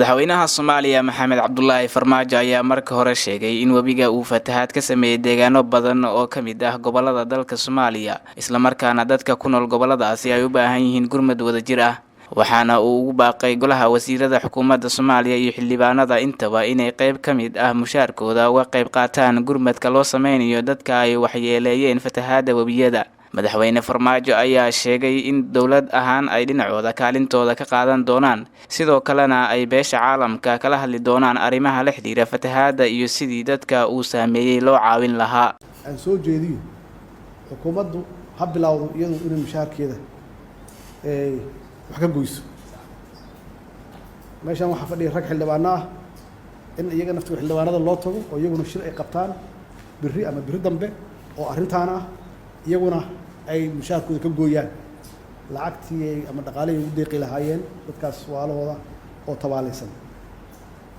madaxweynaha Soomaaliya Maxamed Cabdullaahi Farmaajo ayaa markii hore sheegay in webiga uu fatahaad ka sameeyay deegaano badan oo ka mid ah gobolada dalka Soomaaliya isla markaana dadka ku nool goboladaasi ay u baahan yihiin gurmad wadajir ah waxaana uu ugu baaqay golaha wasiirada xukuumadda Soomaaliya iyo xildhibaanada intaba inay qayb ka mid ah mushaarkooda uga qayb qaataan gurmadka loo sameeyo dadka ay waxyeeleeyeen fatahaadda webiyada. madaxweyne Farmaajo ayaa sheegay in dawlad ahaan ay dhinacooda kaalintooda ka qaadan doonaan sidoo kalena ay beesha caalamka kala hadli doonaan arrimaha la xiriira fatahaadda iyo sidii dadka uu saameeyay loo caawin lahaa. aan soo jeediyo xukuumaddu ha bilowdo iyadu inay mushaarkeeda wax ka goyso. meeshan waxa fadhiya rag xildhibaano ah in iyaga naftu xildhibaanada loo tago oo iyaguna shir ay qabtaan birri ama birri dambe oo arrintaan ah iyaguna ay mushaarkooda ka gooyaan lacagtii ama dhaqaalihii ugu deeqi lahaayeen dadkaas waalahooda oo tabaalaysan.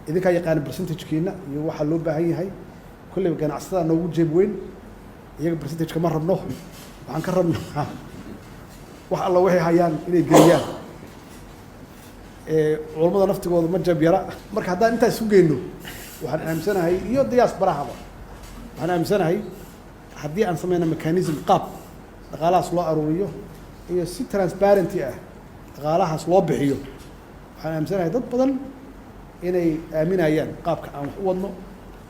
idinkaa yaqaan percentage-kiina iyo waxa loo baahan yahay kulliba ganacsatada noogu jeeb weyn iyaga percentage kama rabno waxaan ka rabnaa wax alla waxay hayaan inay geliyaan. culummada naftigooda ma jab yara marka haddaan intaas isu geyno waxaan aaminsanahay iyo diasporahaba waxaan aaminsanahay haddii aan sameyno mechanism qaab dhaqaalahaas loo aruuriyo iyo si transparency ah dhaqaalahaas loo bixiyo waxaan aaminsanahay dad badan inay aaminayaan qaabka aan wax u wadno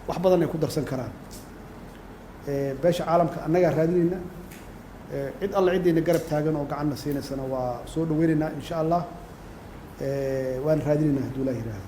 wax badan ay ku darsan karaan. beesha caalamka annagaa raadinayna cid alla ciddayna garab taagan oo gacanna siinaysana waa soo dhaweynaynaa insha allah waan raadinaynaa hadduu ilaahi yiraahdo.